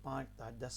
5 ta 10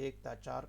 1 ta 4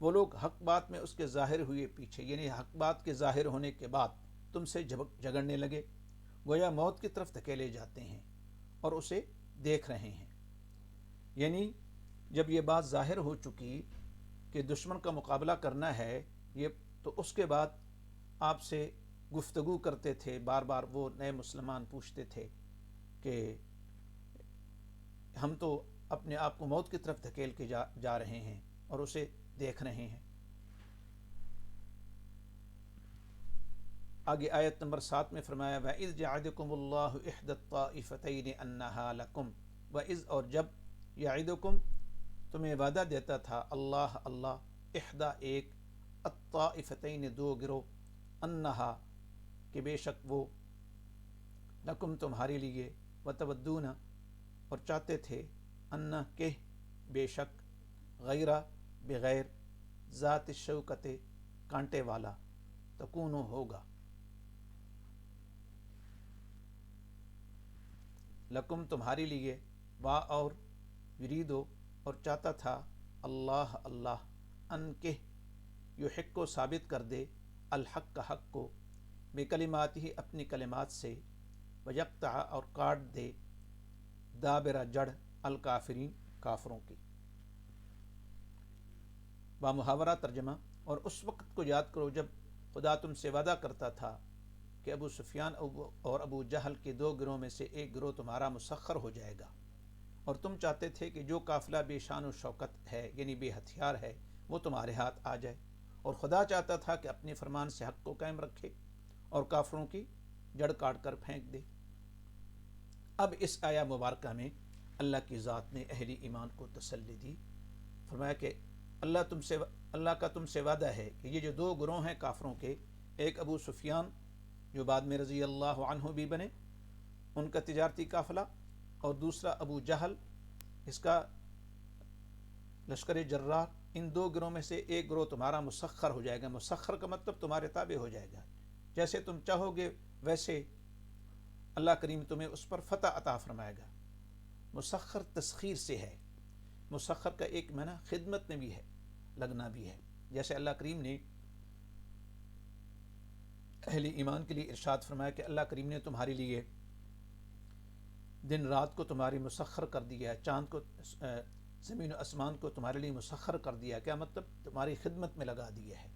وہ لوگ حق بات میں اس کے ظاہر ہوئے پیچھے، یعنی حق بات کے ظاہر ہونے کے بعد تم سے جھگڑنے لگے، گویا موت کی طرف دھکیلے جاتے ہیں اور اسے دیکھ رہے ہیں۔ یعنی جب یہ بات ظاہر ہو چکی کہ دشمن کا مقابلہ کرنا ہے، یہ تو اس کے بعد آپ سے گفتگو کرتے تھے، بار بار وہ نئے مسلمان پوچھتے تھے کہ ہم تو اپنے آپ کو موت کی طرف دھکیل کے جا رہے ہیں اور اسے دیکھ رہے ہیں۔ آگے آیت نمبر 7 میں فرمایا وَإِذْ يَعِدُكُمُ اللَّهُ إِحْدَى الطَّائِفَتَيْنِ أَنَّهَا لَكُمْ، وَإِذْ اور جب يَعِدُكُمْ تمہیں وعدہ دیتا تھا اللہ احدا ایک، الطائفتین دو گروہ، انہا کہ بے شک وہ، لکم تمہارے لیے، وتودون اور چاہتے تھے، انہ کہ بے شک، غیرہ بغیر، ذات الشوکت کانٹے والا، تکونو ہوگا، لکم تمہارے لیے، وا اور، یریدو اور چاہتا تھا، اللہ ان کہ یحق کو ثابت کر دے، الحق کا حق کو، بکلمات ہی اپنی کلمات سے، ویقطع اور کاٹ دے، دابر جڑ، الکافرین کافروں کی۔ بامحاورہ ترجمہ، اور اس وقت کو یاد کرو جب خدا تم سے وعدہ کرتا تھا کہ ابو سفیان اور ابو جہل کے دو گروہ میں سے ایک گروہ تمہارا مسخر ہو جائے گا، اور تم چاہتے تھے کہ جو قافلہ بے شان و شوکت ہے، یعنی بے ہتھیار ہے، وہ تمہارے ہاتھ آ جائے، اور خدا چاہتا تھا کہ اپنے فرمان سے حق کو قائم رکھے اور کافروں کی جڑ کاٹ کر پھینک دے۔ اب اس آیہ مبارکہ میں اللہ کی ذات نے اہل ایمان کو تسلی دی، فرمایا کہ اللہ کا تم سے وعدہ ہے کہ یہ جو دو گروہ ہیں کافروں کے، ایک ابو سفیان جو بعد میں رضی اللہ عنہ بھی بنے، ان کا تجارتی قافلہ، اور دوسرا ابو جہل، اس کا لشکر جرار، ان دو گروہ میں سے ایک گروہ تمہارا مسخر ہو جائے گا۔ مسخر کا مطلب تمہارے تابع ہو جائے گا، جیسے تم چاہو گے ویسے اللہ کریم تمہیں اس پر فتح عطا فرمائے گا۔ مسخر تسخیر سے ہے، مسخر کا ایک معنی خدمت میں بھی ہے، لگنا بھی ہے، جیسے اللہ کریم نے اہل ایمان کے لیے ارشاد فرمایا کہ اللہ کریم نے تمہارے لیے دن رات کو تمہاری مسخر کر دیا ہے، چاند کو، زمین و آسمان کو تمہارے لیے مسخر کر دیا، کیا مطلب تمہاری خدمت میں لگا دیا ہے۔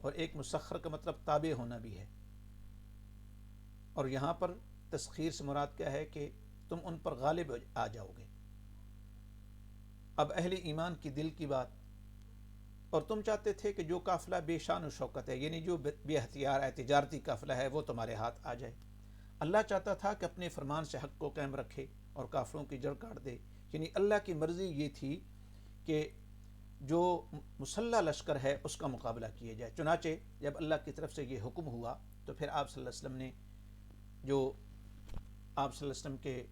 اور ایک مسخر کا مطلب تابع ہونا بھی ہے، اور یہاں پر تسخیر سے مراد کیا ہے کہ تم ان پر غالب آ جاؤ گے۔ اب اہل ایمان کی دل کی بات، اور تم چاہتے تھے کہ جو قافلہ بے شان و شوکت ہے، یعنی جو بے ہتھیار ہے، تجارتی قافلہ ہے، وہ تمہارے ہاتھ آ جائے۔ اللہ چاہتا تھا کہ اپنے فرمان سے حق کو قائم رکھے اور کافروں کی جڑ کاٹ دے، یعنی اللہ کی مرضی یہ تھی کہ جو مسلح لشکر ہے اس کا مقابلہ کیا جائے۔ چنانچہ جب اللہ کی طرف سے یہ حکم ہوا تو پھر آپ صلی اللہ علیہ وسلم نے، جو آپ صلی اللہ علیہ وسلم کے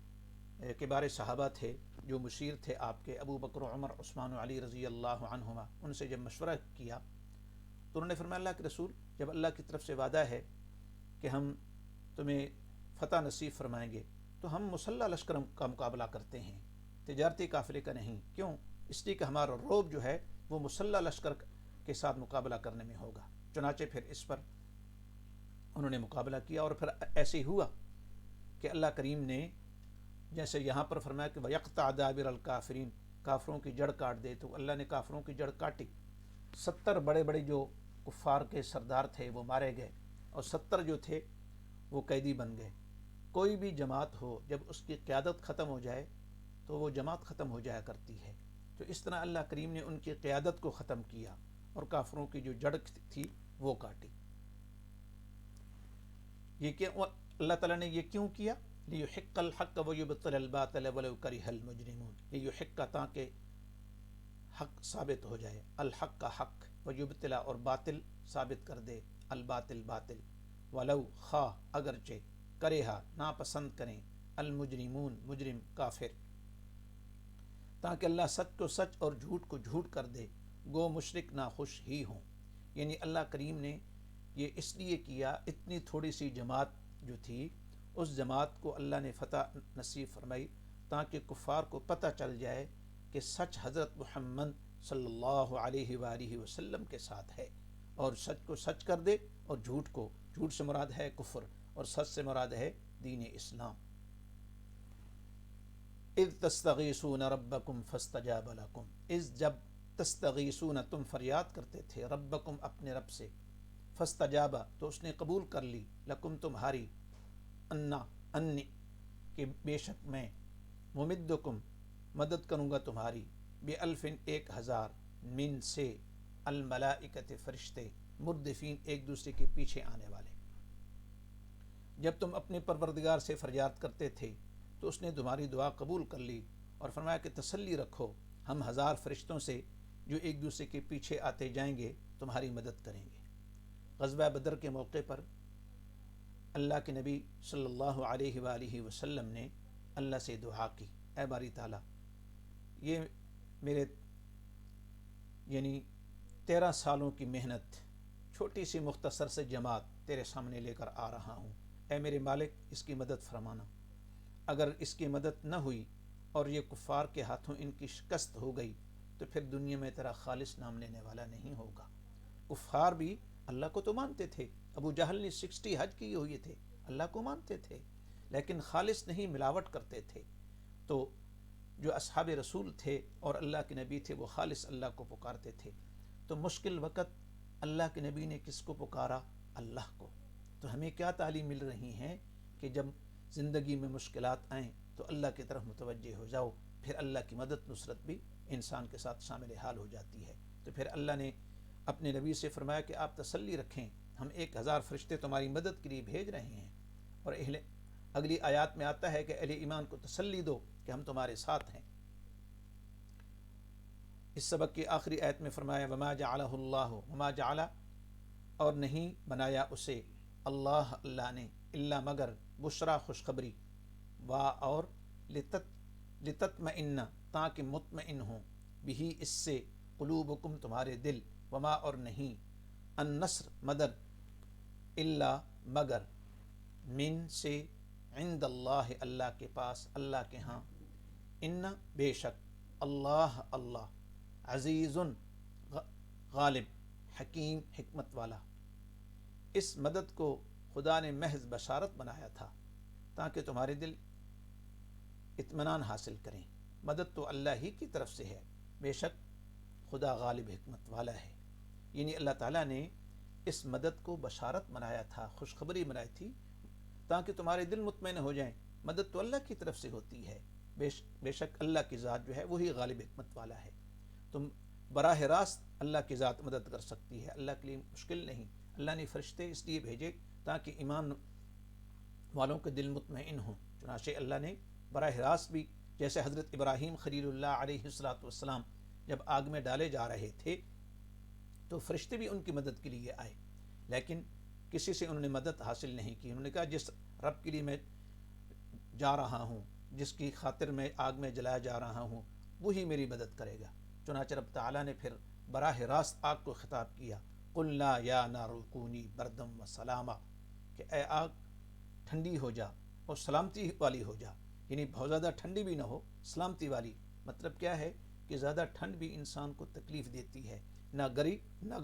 کبار صحابہ تھے، جو مشیر تھے آپ کے، ابو بکر و عمر، عثمان و علی رضی اللہ عنہما، ان سے جب مشورہ کیا تو انہوں نے فرمایا اللہ کے رسول، جب اللہ کی طرف سے وعدہ ہے کہ ہم تمہیں فتح نصیب فرمائیں گے تو ہم مسلح لشکر کا مقابلہ کرتے ہیں، تجارتی قافلے کا نہیں۔ کیوں؟ اس لیے کہ ہمارا روب جو ہے وہ مسلح لشکر کے ساتھ مقابلہ کرنے میں ہوگا۔ چنانچہ پھر اس پر انہوں نے مقابلہ کیا، اور پھر ایسے ہی ہوا کہ اللہ کریم نے جیسے یہاں پر فرمایا کہ وَيَقْطَعْ دَابِرَ الْكَافِرِينَ، کافروں کی جڑ کاٹ دے، تو اللہ نے کافروں کی جڑ کاٹی۔ 70 بڑے بڑے جو کفار کے سردار تھے وہ مارے گئے، اور 70 جو تھے وہ قیدی بن گئے۔ کوئی بھی جماعت ہو، جب اس کی قیادت ختم ہو جائے تو وہ جماعت ختم ہو جایا کرتی ہے، تو اس طرح اللہ کریم نے ان کی قیادت کو ختم کیا اور کافروں کی جو جڑ تھی وہ کاٹی۔ یہ کیا اللہ تعالیٰ نے یہ کیوں کیا؟ لِيُحِقَّ الْحَقَّ وَيُبْطِلَ الْبَاطِلَ وَلَوْ كَرِهَ الْمُجْرِمُونَ، لِيُحِقَّ تاکہ حق ثابت ہو جائے، الحق کا حق، ویبتل اور باطل ثابت کر دے، الباطل باطل، ولو خواہ اگرچہ، کرہا ناپسند کریں، المجرمون مجرم کافر، تاکہ اللہ سچ کو سچ اور جھوٹ کو جھوٹ کر دے، گو مشرک ناخوش ہی ہوں۔ یعنی اللہ کریم نے یہ اس لیے کیا، اتنی تھوڑی سی جماعت جو تھی اس جماعت کو اللہ نے فتح نصیب فرمائی تاکہ کفار کو پتہ چل جائے کہ سچ حضرت محمد صلی اللہ علیہ وآلہ وسلم کے ساتھ ہے، اور سچ کو سچ کر دے اور جھوٹ سے مراد ہے کفر، اور سچ سے مراد ہے دین اسلام۔ اذ تستغیثون ربکم فاستجاب لکم، اذ جب تستغیثون تم فریاد کرتے تھے ربکم اپنے رب سے، فاستجاب تو اس نے قبول کر لی، لکم تمہاری، انی کہ بے شک میں، ممدکم مدد کروں گا تمہاری، بِأَلْفٍ 1000 من سے، الملائکت فرشتے، مردفین ایک دوسرے کے پیچھے آنے والے۔ جب تم اپنے پروردگار سے فریاد کرتے تھے تو اس نے تمہاری دعا قبول کر لی اور فرمایا کہ تسلی رکھو، ہم 1000 فرشتوں سے جو ایک دوسرے کے پیچھے آتے جائیں گے تمہاری مدد کریں گے۔ غزوہ بدر کے موقع پر اللہ کے نبی صلی اللہ علیہ وآلہ وسلم نے اللہ سے دعا کی، اے باری تعالیٰ، یہ میرے 13 سالوں کی محنت، چھوٹی سی مختصر سے جماعت تیرے سامنے لے کر آ رہا ہوں، اے میرے مالک اس کی مدد فرمانا۔ اگر اس کی مدد نہ ہوئی اور یہ کفار کے ہاتھوں ان کی شکست ہو گئی تو پھر دنیا میں تیرا خالص نام لینے والا نہیں ہوگا۔ کفار بھی اللہ کو تو مانتے تھے، ابو جہل نے 60 حج کیے ہوئے تھے، اللہ کو مانتے تھے، لیکن خالص نہیں، ملاوٹ کرتے تھے۔ تو جو اصحاب رسول تھے اور اللہ کے نبی تھے وہ خالص اللہ کو پکارتے تھے۔ تو مشکل وقت اللہ کے نبی نے کس کو پکارا؟ اللہ کو۔ تو ہمیں کیا تعلیم مل رہی ہے کہ جب زندگی میں مشکلات آئیں تو اللہ کی طرف متوجہ ہو جاؤ، پھر اللہ کی مدد نصرت بھی انسان کے ساتھ شامل حال ہو جاتی ہے۔ تو پھر اللہ نے اپنے نبی سے فرمایا کہ آپ تسلی رکھیں، ہم 1000 فرشتے تمہاری مدد کے لیے بھیج رہے ہیں، اور اگلی آیات میں آتا ہے کہ اہل ایمان کو تسلی دو کہ ہم تمہارے ساتھ ہیں۔ اس سبق کی آخری آیت میں فرمایا وما جعلہ اللہ، وما جعل اور نہیں بنایا اسے، اللہ نے، الا مگر، بشرا خوشخبری، اور لتطمئن تاکہ مطمئن ہوں، بھی اس سے، قلوبکم تمہارے دل، وما اور نہیں، النصر مدد، الا مگر، من سے، عند اللہ اللہ کے پاس، اللہ کے ہاں، ان بے شک، اللہ عزیز غالب، حکیم حکمت والا۔ اس مدد کو خدا نے محض بشارت بنایا تھا تاکہ تمہارے دل اطمینان حاصل کریں۔ مدد تو اللہ ہی کی طرف سے ہے، بے شک خدا غالب حکمت والا ہے۔ یعنی اللہ تعالیٰ نے اس مدد کو بشارت بنایا تھا، خوشخبری بنائی تھی تاکہ تمہارے دل مطمئن ہو جائیں۔ مدد تو اللہ کی طرف سے ہوتی ہے، بے شک اللہ کی ذات جو ہے وہی غالب حکمت والا ہے۔ تم براہ راست اللہ کی ذات مدد کر سکتی ہے، اللہ کے لیے مشکل نہیں۔ اللہ نے فرشتے اس لیے بھیجے تاکہ ایمان والوں کے دل مطمئن ہوں۔ چنانچہ اللہ نے براہ راست بھی، جیسے حضرت ابراہیم خلیل اللہ علیہ السلام جب آگ میں ڈالے جا رہے تھے تو فرشتے بھی ان کی مدد کے لیے آئے، لیکن کسی سے انہوں نے مدد حاصل نہیں کی۔ انہوں نے کہا جس رب کے لیے میں جا رہا ہوں، جس کی خاطر میں آگ میں جلایا جا رہا ہوں، وہی میری مدد کرے گا۔ چنانچہ رب تعالیٰ نے پھر براہ راست آگ کو خطاب کیا، قلنا یا نار کونی بردم و سلاما، کہ اے آگ ٹھنڈی ہو جا اور سلامتی والی ہو جا، یعنی بہت زیادہ ٹھنڈی بھی نہ ہو، سلامتی والی۔ مطلب کیا ہے کہ زیادہ ٹھنڈ بھی انسان کو تکلیف دیتی ہے، نہ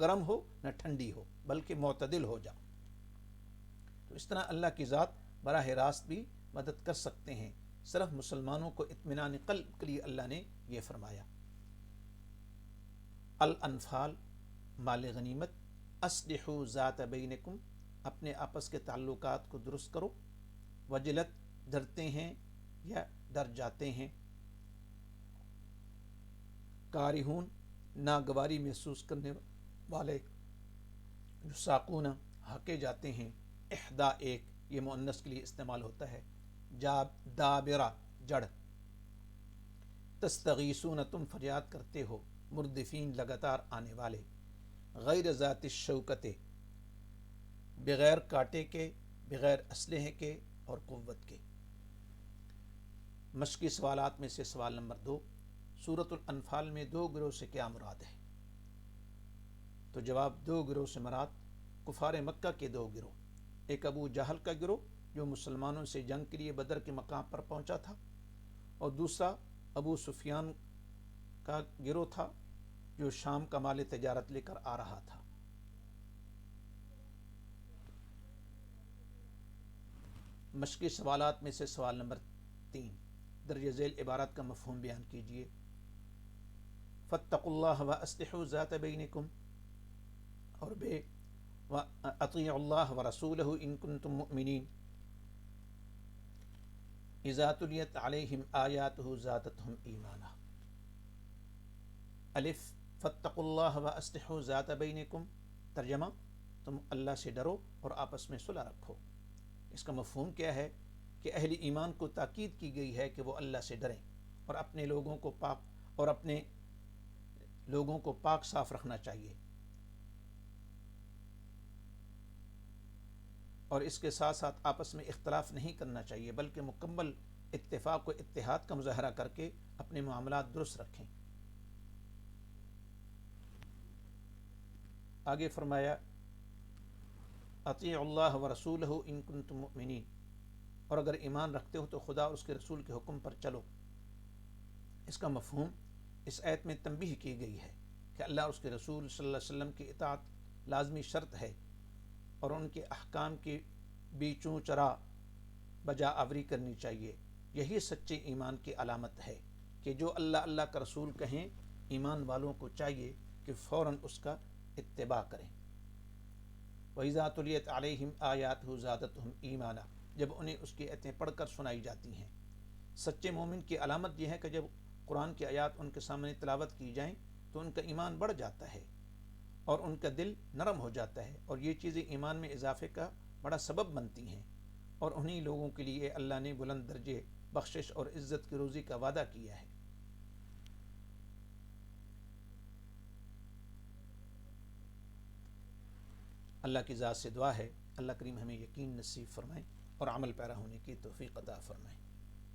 گرم ہو نہ ٹھنڈی ہو، بلکہ معتدل ہو جا۔ تو اس طرح اللہ کی ذات براہ راست بھی مدد کر سکتے ہیں، صرف مسلمانوں کو اطمینان قلب کے لیے اللہ نے یہ فرمایا۔ الانفال، مال غنیمت، اصلحوا ذات بینکم، اپنے آپس کے تعلقات کو درست کرو، وجلت، ڈرتے ہیں یا ڈر جاتے ہیں، کارہون، ناگواری محسوس کرنے والے، جو ساقون، ہاکے جاتے ہیں، احدا ایک، یہ مؤنث کے لیے استعمال ہوتا ہے، دابرہ جڑ، تستغیثون تم فریاد کرتے ہو، مردفین لگاتار آنے والے، غیر ذات الشوکت، بغیر کانٹے کے، بغیر اسلحے کے اور قوت کے۔ مشقی سوالات میں سے سوال نمبر 2، سورۃ الانفال میں 2 گروہ سے کیا مراد ہے؟ تو جواب، 2 گروہ سے مراد کفار مکہ کے 2 گروہ، ایک ابو جہل کا گروہ جو مسلمانوں سے جنگ کے لیے بدر کے مقام پر پہنچا تھا، اور دوسرا ابو سفیان کا گروہ تھا جو شام کا مال تجارت لے کر آ رہا تھا۔ مشقی سوالات میں سے سوال نمبر 3، درج ذیل عبارت کا مفہوم بیان کیجیے۔ فاتقوا اللہ واصلحوا ذات بینکم، اور بے اطیعوا اللہ ورسولہ ان کنتم مؤمنین، اذا تلیت علیہم آیاتہ زادتہم ایمانا۔ الف، فاتقوا اللہ واصلحوا ذات بینکم، ترجمہ، تم اللہ سے ڈرو اور آپس میں صلح رکھو۔ اس کا مفہوم کیا ہے کہ اہل ایمان کو تاکید کی گئی ہے کہ وہ اللہ سے ڈریں اور اپنے لوگوں کو پاک صاف رکھنا چاہیے، اور اس کے ساتھ ساتھ آپس میں اختلاف نہیں کرنا چاہیے، بلکہ مکمل اتفاق و اتحاد کا مظاہرہ کر کے اپنے معاملات درست رکھیں۔ آگے فرمایا اطیعوا اللہ ورسولہ ان کنتم مؤمنین، اور اگر ایمان رکھتے ہو تو خدا اور اس کے رسول کے حکم پر چلو۔ اس کا مفہوم اس آیت میں تنبیہ کی گئی ہے کہ اللہ اور اس کے رسول صلی اللہ علیہ وسلم کی اطاعت لازمی شرط ہے، اور ان کے احکام کی بیچوں چرا بجا آوری کرنی چاہیے۔ یہی سچے ایمان کی علامت ہے کہ جو اللہ اللہ کا رسول کہیں، ایمان والوں کو چاہیے کہ فوراً اس کا اتباع کریں۔ وَإِذَا تُلِيَتْ عَلَيْهِمْ آيَاتُهُ زَادَتْهُمْ ایمانا، جب انہیں اس کی آیتیں پڑھ کر سنائی جاتی ہیں۔ سچے مومن کی علامت یہ ہے کہ جب قرآن کی آیات ان کے سامنے تلاوت کی جائیں تو ان کا ایمان بڑھ جاتا ہے اور ان کا دل نرم ہو جاتا ہے، اور یہ چیزیں ایمان میں اضافے کا بڑا سبب بنتی ہیں، اور انہی لوگوں کے لیے اللہ نے بلند درجے بخشش اور عزت کی روزی کا وعدہ کیا ہے۔ اللہ کی ذات سے دعا ہے اللہ کریم ہمیں یقین نصیب فرمائے اور عمل پیرا ہونے کی توفیق عطا فرمائے۔